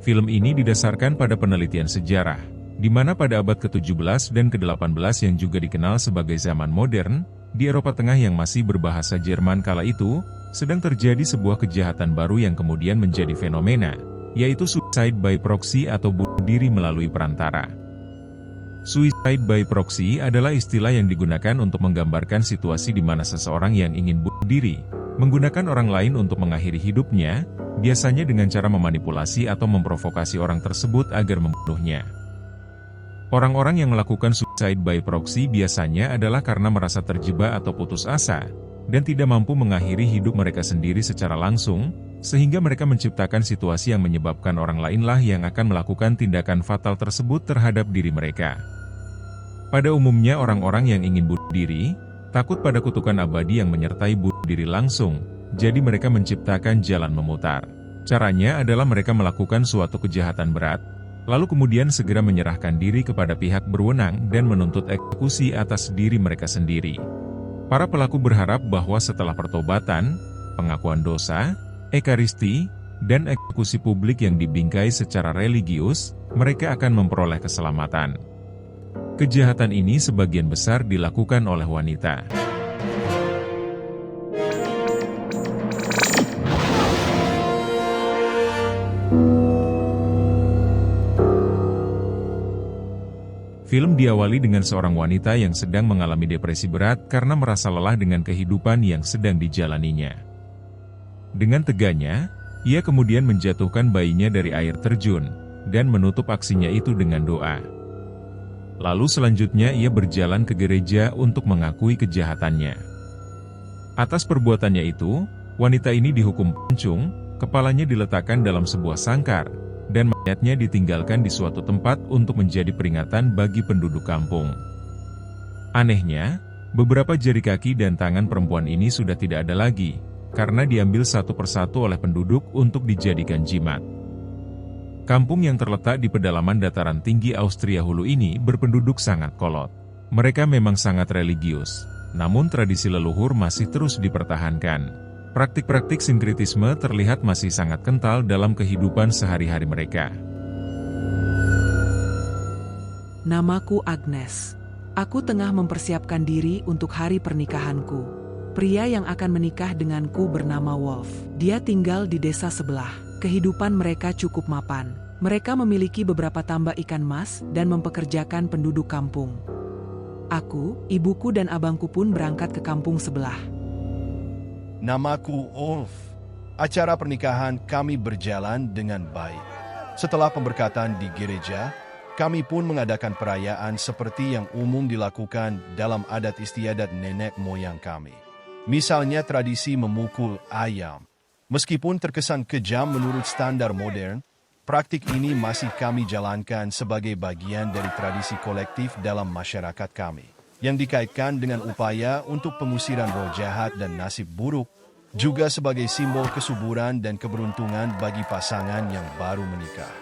Film ini didasarkan pada penelitian sejarah, di mana pada abad ke-17 dan ke-18 yang juga dikenal sebagai zaman modern, di Eropa Tengah yang masih berbahasa Jerman kala itu, sedang terjadi sebuah kejahatan baru yang kemudian menjadi fenomena, yaitu suicide by proxy atau bunuh diri melalui perantara. Suicide by proxy adalah istilah yang digunakan untuk menggambarkan situasi di mana seseorang yang ingin bunuh diri, menggunakan orang lain untuk mengakhiri hidupnya, biasanya dengan cara memanipulasi atau memprovokasi orang tersebut agar membunuhnya. Orang-orang yang melakukan suicide by proxy biasanya adalah karena merasa terjebak atau putus asa, dan tidak mampu mengakhiri hidup mereka sendiri secara langsung, sehingga mereka menciptakan situasi yang menyebabkan orang lainlah yang akan melakukan tindakan fatal tersebut terhadap diri mereka. Pada umumnya orang-orang yang ingin bunuh diri, takut pada kutukan abadi yang menyertai bunuh diri langsung, jadi mereka menciptakan jalan memutar. Caranya adalah mereka melakukan suatu kejahatan berat, lalu kemudian segera menyerahkan diri kepada pihak berwenang dan menuntut eksekusi atas diri mereka sendiri. Para pelaku berharap bahwa setelah pertobatan, pengakuan dosa, ekaristi, dan eksekusi publik yang dibingkai secara religius, mereka akan memperoleh keselamatan. Kejahatan ini sebagian besar dilakukan oleh wanita. Film diawali dengan seorang wanita yang sedang mengalami depresi berat karena merasa lelah dengan kehidupan yang sedang dijalaninya. Dengan teganya, ia kemudian menjatuhkan bayinya dari air terjun, dan menutup aksinya itu dengan doa. Lalu selanjutnya ia berjalan ke gereja untuk mengakui kejahatannya. Atas perbuatannya itu, wanita ini dihukum pancung, kepalanya diletakkan dalam sebuah sangkar, dan mayatnya ditinggalkan di suatu tempat untuk menjadi peringatan bagi penduduk kampung. Anehnya, beberapa jari kaki dan tangan perempuan ini sudah tidak ada lagi, karena diambil satu persatu oleh penduduk untuk dijadikan jimat. Kampung yang terletak di pedalaman dataran tinggi Austria Hulu ini berpenduduk sangat kolot. Mereka memang sangat religius, namun tradisi leluhur masih terus dipertahankan. Praktik-praktik sinkretisme terlihat masih sangat kental dalam kehidupan sehari-hari mereka. Namaku Agnes. Aku tengah mempersiapkan diri untuk hari pernikahanku. Pria yang akan menikah denganku bernama Wolf. Dia tinggal di desa sebelah. Kehidupan mereka cukup mapan. Mereka memiliki beberapa tambak ikan mas dan mempekerjakan penduduk kampung. Aku, ibuku dan abangku pun berangkat ke kampung sebelah. Namaku Wolf. Acara pernikahan kami berjalan dengan baik. Setelah pemberkatan di gereja, kami pun mengadakan perayaan seperti yang umum dilakukan dalam adat istiadat nenek moyang kami. Misalnya tradisi memukul ayam. Meskipun terkesan kejam menurut standar modern, praktik ini masih kami jalankan sebagai bagian dari tradisi kolektif dalam masyarakat kami, yang dikaitkan dengan upaya untuk pengusiran roh jahat dan nasib buruk, juga sebagai simbol kesuburan dan keberuntungan bagi pasangan yang baru menikah.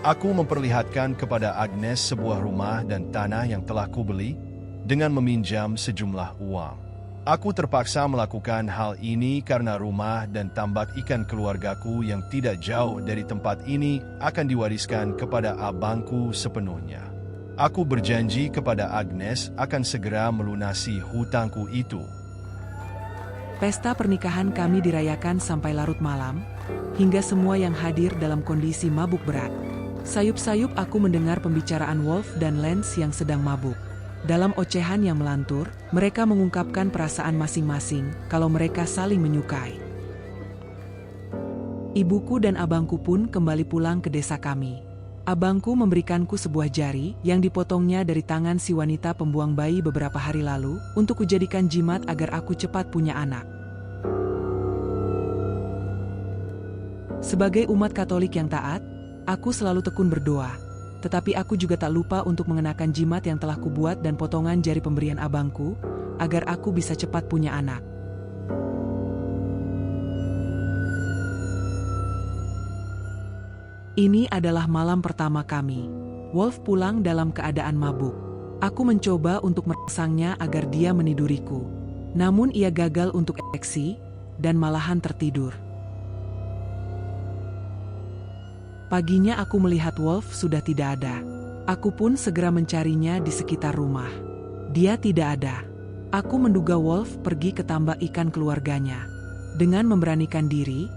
Aku memperlihatkan kepada Agnes sebuah rumah dan tanah yang telah kubeli dengan meminjam sejumlah uang. Aku terpaksa melakukan hal ini karena rumah dan tambak ikan keluargaku yang tidak jauh dari tempat ini akan diwariskan kepada abangku sepenuhnya. Aku berjanji kepada Agnes akan segera melunasi hutangku itu. Pesta pernikahan kami dirayakan sampai larut malam, hingga semua yang hadir dalam kondisi mabuk berat. Sayup-sayup aku mendengar pembicaraan Wolf dan Lenz yang sedang mabuk. Dalam ocehan yang melantur, mereka mengungkapkan perasaan masing-masing kalau mereka saling menyukai. Ibuku dan abangku pun kembali pulang ke desa kami. Abangku memberikanku sebuah jari yang dipotongnya dari tangan si wanita pembuang bayi beberapa hari lalu untuk kujadikan jimat agar aku cepat punya anak. Sebagai umat Katolik yang taat, aku selalu tekun berdoa. Tetapi aku juga tak lupa untuk mengenakan jimat yang telah kubuat dan potongan jari pemberian abangku, agar aku bisa cepat punya anak. Ini adalah malam pertama kami. Wolf pulang dalam keadaan mabuk. Aku mencoba untuk merangsangnya agar dia meniduriku. Namun ia gagal untuk ereksi dan malahan tertidur. Paginya aku melihat Wolf sudah tidak ada. Aku pun segera mencarinya di sekitar rumah. Dia tidak ada. Aku menduga Wolf pergi ke tambak ikan keluarganya. Dengan memberanikan diri,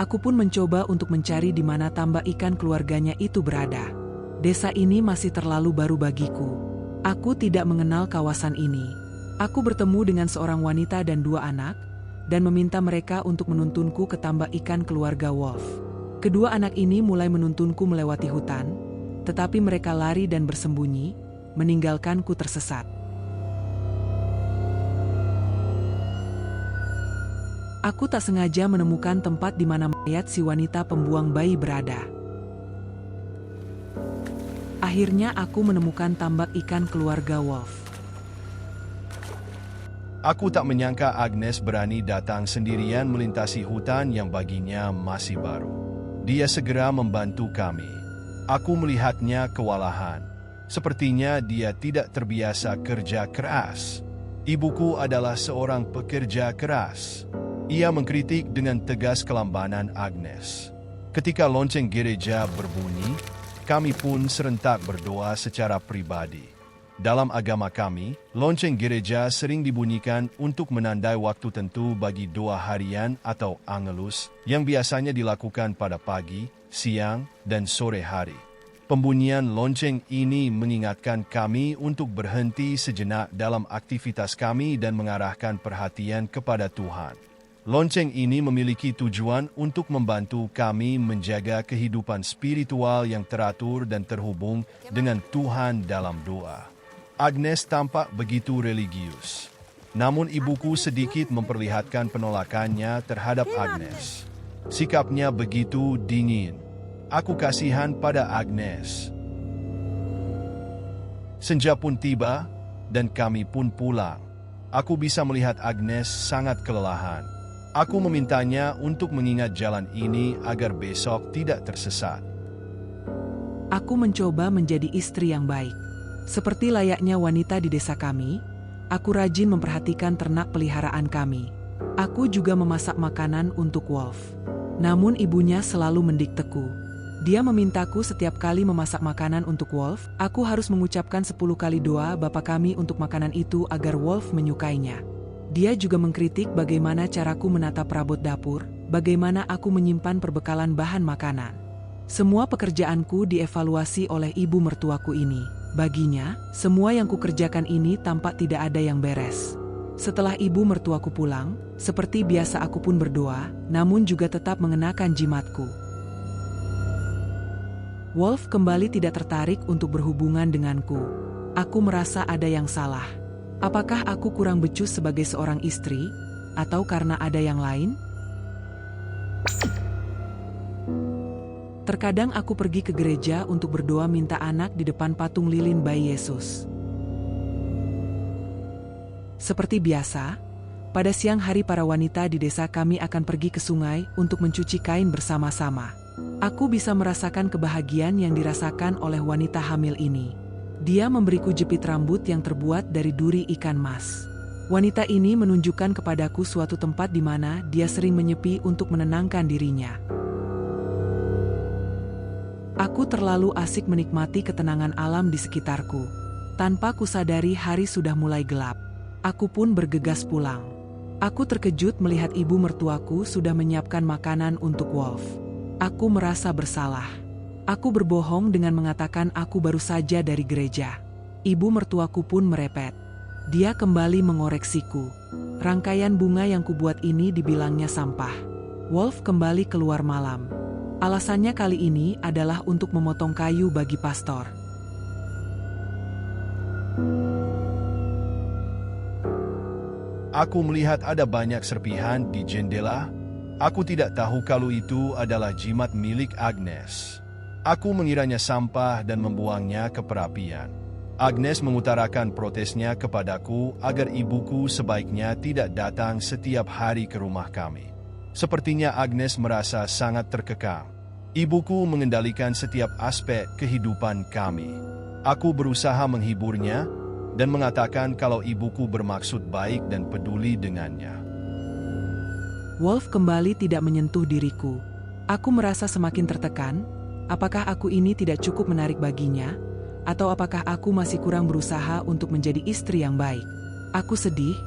aku pun mencoba untuk mencari di mana tambak ikan keluarganya itu berada. Desa ini masih terlalu baru bagiku. Aku tidak mengenal kawasan ini. Aku bertemu dengan seorang wanita dan 2 anak, dan meminta mereka untuk menuntunku ke tambak ikan keluarga Wolf. Kedua anak ini mulai menuntunku melewati hutan, tetapi mereka lari dan bersembunyi, meninggalkanku tersesat. Aku tak sengaja menemukan tempat di mana mayat si wanita pembuang bayi berada. Akhirnya aku menemukan tambak ikan keluarga Wolf. Aku tak menyangka Agnes berani datang sendirian melintasi hutan yang baginya masih baru. Dia segera membantu kami. Aku melihatnya kewalahan. Sepertinya dia tidak terbiasa kerja keras. Ibuku adalah seorang pekerja keras. Ia mengkritik dengan tegas kelambanan Agnes. Ketika lonceng gereja berbunyi, kami pun serentak berdoa secara pribadi. Dalam agama kami, lonceng gereja sering dibunyikan untuk menandai waktu tentu bagi doa harian atau angelus yang biasanya dilakukan pada pagi, siang, dan sore hari. Pembunyian lonceng ini mengingatkan kami untuk berhenti sejenak dalam aktivitas kami dan mengarahkan perhatian kepada Tuhan. Lonceng ini memiliki tujuan untuk membantu kami menjaga kehidupan spiritual yang teratur dan terhubung dengan Tuhan dalam doa. Agnes tampak begitu religius. Namun ibuku sedikit memperlihatkan penolakannya terhadap Agnes. Sikapnya begitu dingin. Aku kasihan pada Agnes. Senja pun tiba, dan kami pun pulang. Aku bisa melihat Agnes sangat kelelahan. Aku memintanya untuk mengingat jalan ini agar besok tidak tersesat. Aku mencoba menjadi istri yang baik. Seperti layaknya wanita di desa kami, aku rajin memperhatikan ternak peliharaan kami. Aku juga memasak makanan untuk Wolf. Namun ibunya selalu mendikteku. Dia memintaku setiap kali memasak makanan untuk Wolf, aku harus mengucapkan 10 kali doa Bapa kami untuk makanan itu agar Wolf menyukainya. Dia juga mengkritik bagaimana caraku menata perabot dapur, bagaimana aku menyimpan perbekalan bahan makanan. Semua pekerjaanku dievaluasi oleh ibu mertuaku ini. Baginya, semua yang kukerjakan ini tampak tidak ada yang beres. Setelah ibu mertuaku pulang, seperti biasa aku pun berdoa, namun juga tetap mengenakan jimatku. Wolf kembali tidak tertarik untuk berhubungan denganku. Aku merasa ada yang salah. Apakah aku kurang becus sebagai seorang istri, atau karena ada yang lain? Terkadang aku pergi ke gereja untuk berdoa minta anak di depan patung lilin bayi Yesus. Seperti biasa, pada siang hari para wanita di desa kami akan pergi ke sungai untuk mencuci kain bersama-sama. Aku bisa merasakan kebahagiaan yang dirasakan oleh wanita hamil ini. Dia memberiku jepit rambut yang terbuat dari duri ikan mas. Wanita ini menunjukkan kepadaku suatu tempat di mana dia sering menyepi untuk menenangkan dirinya. Aku terlalu asik menikmati ketenangan alam di sekitarku. Tanpa kusadari hari sudah mulai gelap. Aku pun bergegas pulang. Aku terkejut melihat ibu mertuaku sudah menyiapkan makanan untuk Wolf. Aku merasa bersalah. Aku berbohong dengan mengatakan aku baru saja dari gereja. Ibu mertuaku pun merepet. Dia kembali mengoreksiku. Rangkaian bunga yang kubuat ini dibilangnya sampah. Wolf kembali keluar malam. Alasannya kali ini adalah untuk memotong kayu bagi pastor. Aku melihat ada banyak serpihan di jendela. Aku tidak tahu kalau itu adalah jimat milik Agnes. Aku mengiranya sampah dan membuangnya ke perapian. Agnes mengutarakan protesnya kepadaku agar ibuku sebaiknya tidak datang setiap hari ke rumah kami. Sepertinya Agnes merasa sangat terkekang. Ibuku mengendalikan setiap aspek kehidupan kami. Aku berusaha menghiburnya, dan mengatakan kalau ibuku bermaksud baik dan peduli dengannya. Wolf kembali tidak menyentuh diriku. Aku merasa semakin tertekan. Apakah aku ini tidak cukup menarik baginya? Atau apakah aku masih kurang berusaha untuk menjadi istri yang baik? Aku sedih.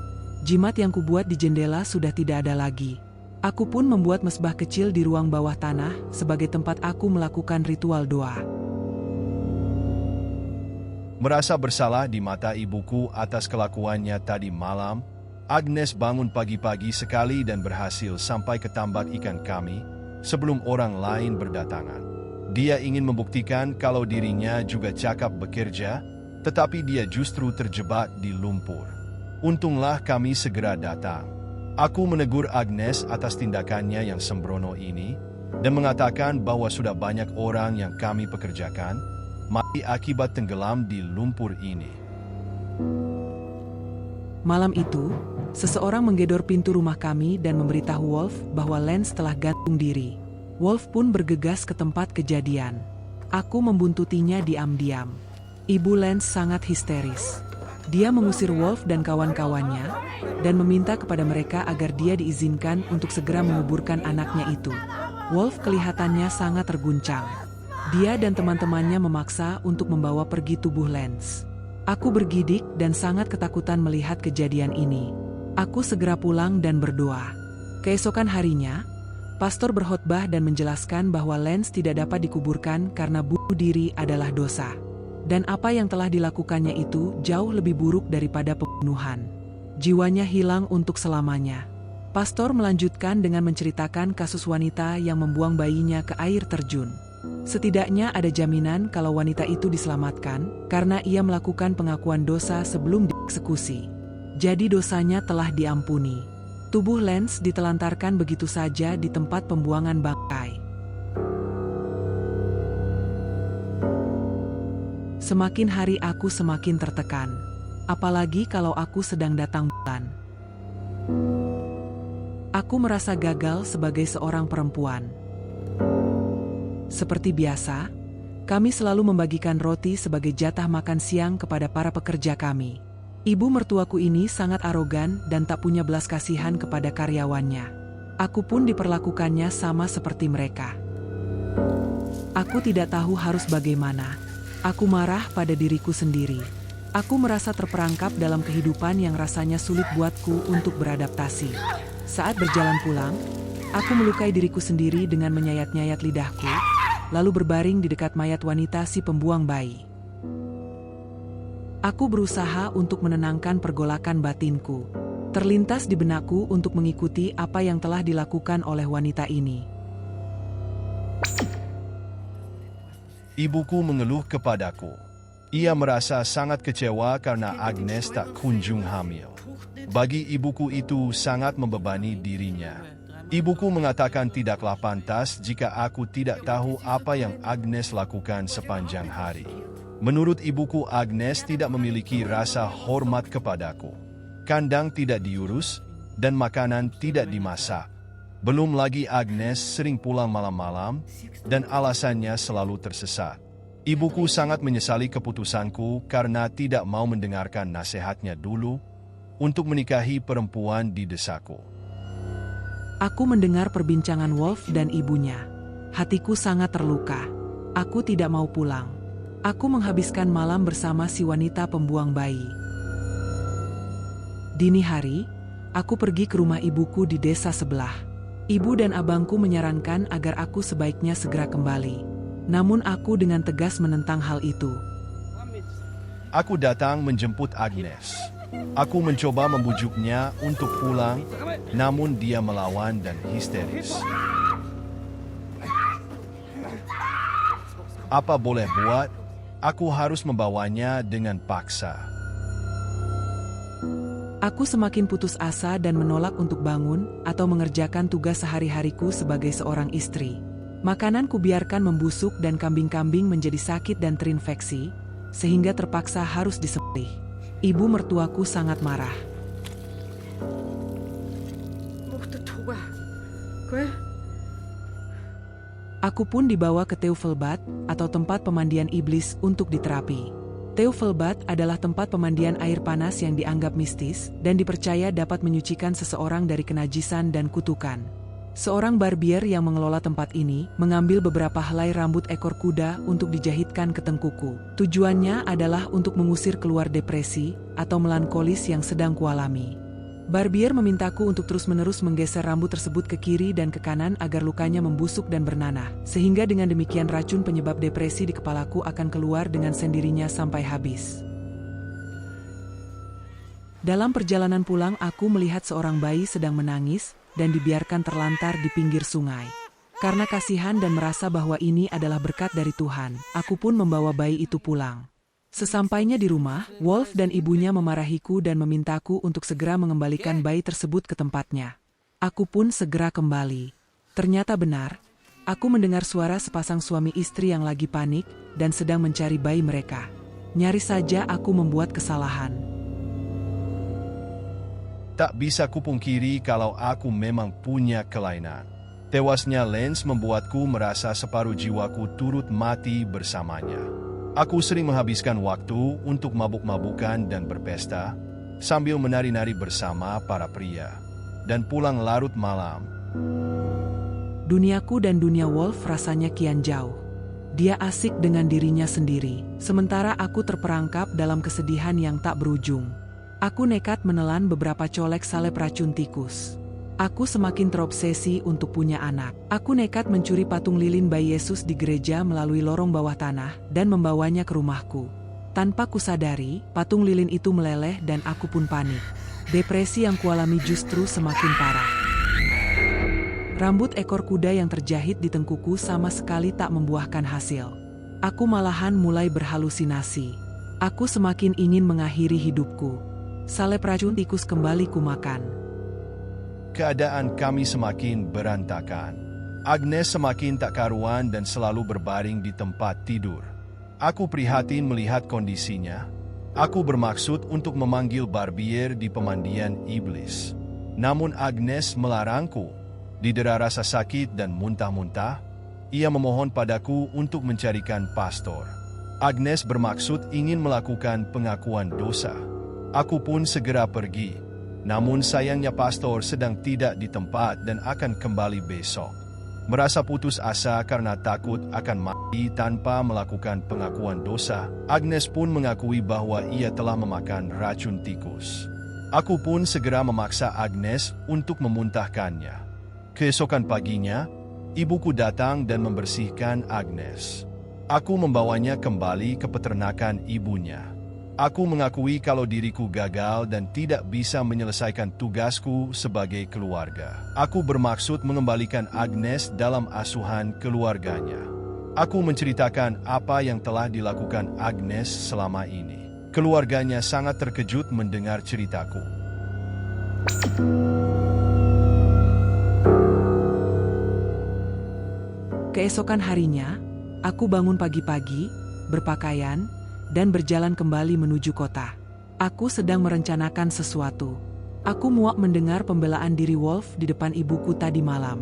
Jimat yang kubuat di jendela sudah tidak ada lagi. Aku pun membuat mesbah kecil di ruang bawah tanah sebagai tempat aku melakukan ritual doa. Merasa bersalah di mata ibuku atas kelakuannya tadi malam, Agnes bangun pagi-pagi sekali dan berhasil sampai ke tambak ikan kami sebelum orang lain berdatangan. Dia ingin membuktikan kalau dirinya juga cakap bekerja, tetapi dia justru terjebak di lumpur. Untunglah kami segera datang. Aku menegur Agnes atas tindakannya yang sembrono ini dan mengatakan bahwa sudah banyak orang yang kami pekerjakan mati akibat tenggelam di lumpur ini. Malam itu, seseorang menggedor pintu rumah kami dan memberitahu Wolf bahwa Lance telah gantung diri. Wolf pun bergegas ke tempat kejadian. Aku membuntutinya diam-diam. Ibu Lance sangat histeris. Dia mengusir Wolf dan kawan-kawannya dan meminta kepada mereka agar dia diizinkan untuk segera menguburkan anaknya itu. Wolf kelihatannya sangat terguncang. Dia dan teman-temannya memaksa untuk membawa pergi tubuh Lance. Aku bergidik dan sangat ketakutan melihat kejadian ini. Aku segera pulang dan berdoa. Keesokan harinya, pastor berkhotbah dan menjelaskan bahwa Lance tidak dapat dikuburkan karena bunuh diri adalah dosa. Dan apa yang telah dilakukannya itu jauh lebih buruk daripada pembunuhan. Jiwanya hilang untuk selamanya. Pastor melanjutkan dengan menceritakan kasus wanita yang membuang bayinya ke air terjun. Setidaknya ada jaminan kalau wanita itu diselamatkan karena ia melakukan pengakuan dosa sebelum dieksekusi. Jadi dosanya telah diampuni. Tubuh Lance ditelantarkan begitu saja di tempat pembuangan bangkai. Semakin hari aku semakin tertekan, apalagi kalau aku sedang datang bulan. Aku merasa gagal sebagai seorang perempuan. Seperti biasa, kami selalu membagikan roti sebagai jatah makan siang kepada para pekerja kami. Ibu mertuaku ini sangat arogan dan tak punya belas kasihan kepada karyawannya. Aku pun diperlakukannya sama seperti mereka. Aku tidak tahu harus bagaimana. Aku marah pada diriku sendiri. Aku merasa terperangkap dalam kehidupan yang rasanya sulit buatku untuk beradaptasi. Saat berjalan pulang, aku melukai diriku sendiri dengan menyayat-nyayat lidahku, lalu berbaring di dekat mayat wanita si pembuang bayi. Aku berusaha untuk menenangkan pergolakan batinku. Terlintas di benakku untuk mengikuti apa yang telah dilakukan oleh wanita ini. Ibuku mengeluh kepadaku. Ia merasa sangat kecewa karena Agnes tak kunjung hamil. Bagi ibuku itu sangat membebani dirinya. Ibuku mengatakan tidaklah pantas jika aku tidak tahu apa yang Agnes lakukan sepanjang hari. Menurut ibuku, Agnes tidak memiliki rasa hormat kepadaku. Kandang tidak diurus dan makanan tidak dimasak. Belum lagi Agnes sering pulang malam-malam dan alasannya selalu tersesat. Ibuku sangat menyesali keputusanku karena tidak mau mendengarkan nasihatnya dulu untuk menikahi perempuan di desaku. Aku mendengar perbincangan Wolf dan ibunya. Hatiku sangat terluka. Aku tidak mau pulang. Aku menghabiskan malam bersama si wanita pembuang bayi. Dini hari, aku pergi ke rumah ibuku di desa sebelah. Ibu dan abangku menyarankan agar aku sebaiknya segera kembali. Namun aku dengan tegas menentang hal itu. Aku datang menjemput Agnes. Aku mencoba membujuknya untuk pulang, namun dia melawan dan histeris. Apa boleh buat, aku harus membawanya dengan paksa. Aku semakin putus asa dan menolak untuk bangun atau mengerjakan tugas sehari-hariku sebagai seorang istri. Makanan kubiarkan membusuk dan kambing-kambing menjadi sakit dan terinfeksi, sehingga terpaksa harus disembelih. Ibu mertuaku sangat marah. Aku pun dibawa ke Teufelbad atau tempat pemandian iblis untuk diterapi. Teufelbad adalah tempat pemandian air panas yang dianggap mistis dan dipercaya dapat menyucikan seseorang dari kenajisan dan kutukan. Seorang barbier yang mengelola tempat ini mengambil beberapa helai rambut ekor kuda untuk dijahitkan ke tengkuku. Tujuannya adalah untuk mengusir keluar depresi atau melankolis yang sedang kualami. Barbier memintaku untuk terus-menerus menggeser rambut tersebut ke kiri dan ke kanan agar lukanya membusuk dan bernanah, sehingga dengan demikian racun penyebab depresi di kepalaku akan keluar dengan sendirinya sampai habis. Dalam perjalanan pulang, aku melihat seorang bayi sedang menangis dan dibiarkan terlantar di pinggir sungai. Karena kasihan dan merasa bahwa ini adalah berkat dari Tuhan, aku pun membawa bayi itu pulang. Sesampainya di rumah, Wolf dan ibunya memarahiku dan memintaku untuk segera mengembalikan bayi tersebut ke tempatnya. Aku pun segera kembali. Ternyata benar, aku mendengar suara sepasang suami istri yang lagi panik dan sedang mencari bayi mereka. Nyaris saja aku membuat kesalahan. Tak bisa kupungkiri kalau aku memang punya kelainan. Tewasnya Lance membuatku merasa separuh jiwaku turut mati bersamanya. Aku sering menghabiskan waktu untuk mabuk-mabukan dan berpesta, sambil menari-nari bersama para pria, dan pulang larut malam. Duniaku dan dunia Wolf rasanya kian jauh. Dia asik dengan dirinya sendiri, sementara aku terperangkap dalam kesedihan yang tak berujung. Aku nekat menelan beberapa colek salep racun tikus. Aku semakin terobsesi untuk punya anak. Aku nekat mencuri patung lilin bayi Yesus di gereja melalui lorong bawah tanah dan membawanya ke rumahku. Tanpa kusadari, patung lilin itu meleleh dan aku pun panik. Depresi yang kualami justru semakin parah. Rambut ekor kuda yang terjahit di tengkuku sama sekali tak membuahkan hasil. Aku malahan mulai berhalusinasi. Aku semakin ingin mengakhiri hidupku. Salep racun tikus kembali kumakan. Keadaan kami semakin berantakan. Agnes semakin tak karuan dan selalu berbaring di tempat tidur. Aku prihatin melihat kondisinya. Aku bermaksud untuk memanggil barbier di pemandian iblis. Namun Agnes melarangku. Didera rasa sakit dan muntah-muntah, ia memohon padaku untuk mencarikan pastor. Agnes bermaksud ingin melakukan pengakuan dosa. Aku pun segera pergi, namun sayangnya pastor sedang tidak di tempat dan akan kembali besok. Merasa putus asa karena takut akan mati tanpa melakukan pengakuan dosa, Agnes pun mengakui bahwa ia telah memakan racun tikus. Aku pun segera memaksa Agnes untuk memuntahkannya. Keesokan paginya, ibuku datang dan membersihkan Agnes. Aku membawanya kembali ke peternakan ibunya. Aku mengakui kalau diriku gagal dan tidak bisa menyelesaikan tugasku sebagai keluarga. Aku bermaksud mengembalikan Agnes dalam asuhan keluarganya. Aku menceritakan apa yang telah dilakukan Agnes selama ini. Keluarganya sangat terkejut mendengar ceritaku. Keesokan harinya, aku bangun pagi-pagi, berpakaian, dan berjalan kembali menuju kota. Aku sedang merencanakan sesuatu. Aku muak mendengar pembelaan diri Wolf di depan ibuku tadi malam.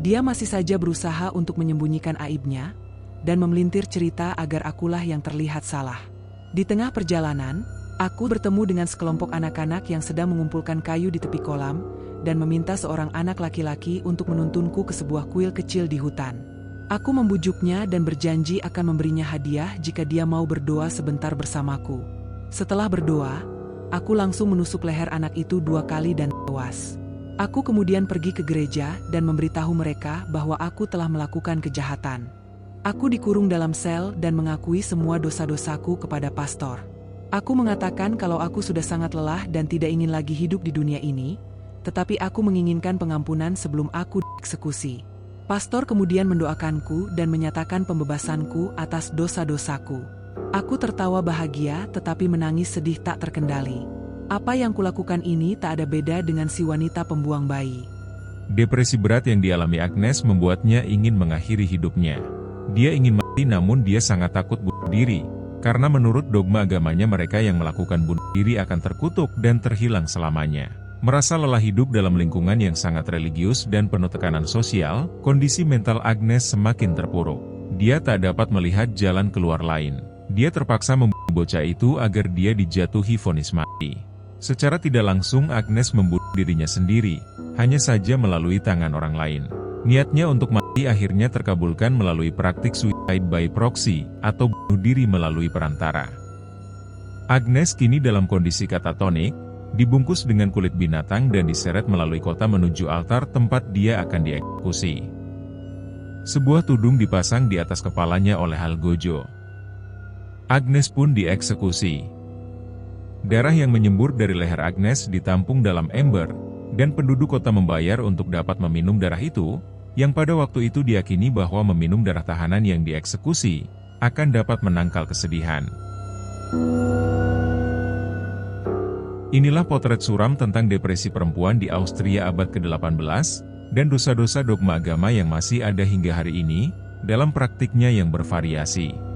Dia masih saja berusaha untuk menyembunyikan aibnya dan memelintir cerita agar akulah yang terlihat salah. Di tengah perjalanan, aku bertemu dengan sekelompok anak-anak yang sedang mengumpulkan kayu di tepi kolam dan meminta seorang anak laki-laki untuk menuntunku ke sebuah kuil kecil di hutan. Aku membujuknya dan berjanji akan memberinya hadiah jika dia mau berdoa sebentar bersamaku. Setelah berdoa, aku langsung menusuk leher anak itu 2 kali dan tewas. Aku kemudian pergi ke gereja dan memberitahu mereka bahwa aku telah melakukan kejahatan. Aku dikurung dalam sel dan mengakui semua dosa-dosaku kepada pastor. Aku mengatakan kalau aku sudah sangat lelah dan tidak ingin lagi hidup di dunia ini, tetapi aku menginginkan pengampunan sebelum aku dieksekusi. Pastor kemudian mendoakanku dan menyatakan pembebasanku atas dosa-dosaku. Aku tertawa bahagia tetapi menangis sedih tak terkendali. Apa yang kulakukan ini tak ada beda dengan si wanita pembuang bayi. Depresi berat yang dialami Agnes membuatnya ingin mengakhiri hidupnya. Dia ingin mati namun dia sangat takut bunuh diri, karena menurut dogma agamanya mereka yang melakukan bunuh diri akan terkutuk dan terhilang selamanya. Merasa lelah hidup dalam lingkungan yang sangat religius dan penuh tekanan sosial, kondisi mental Agnes semakin terpuruk. Dia tak dapat melihat jalan keluar lain. Dia terpaksa membunuh bocah itu agar dia dijatuhi vonis mati. Secara tidak langsung Agnes membunuh dirinya sendiri, hanya saja melalui tangan orang lain. Niatnya untuk mati akhirnya terkabulkan melalui praktik suicide by proxy, atau bunuh diri melalui perantara. Agnes kini dalam kondisi katatonik, dibungkus dengan kulit binatang dan diseret melalui kota menuju altar tempat dia akan dieksekusi. Sebuah tudung dipasang di atas kepalanya oleh Algojo. Agnes pun dieksekusi. Darah yang menyembur dari leher Agnes ditampung dalam ember, dan penduduk kota membayar untuk dapat meminum darah itu, yang pada waktu itu diyakini bahwa meminum darah tahanan yang dieksekusi akan dapat menangkal kesedihan. Inilah potret suram tentang depresi perempuan di Austria abad ke-18, dan dosa-dosa dogma agama yang masih ada hingga hari ini, dalam praktiknya yang bervariasi.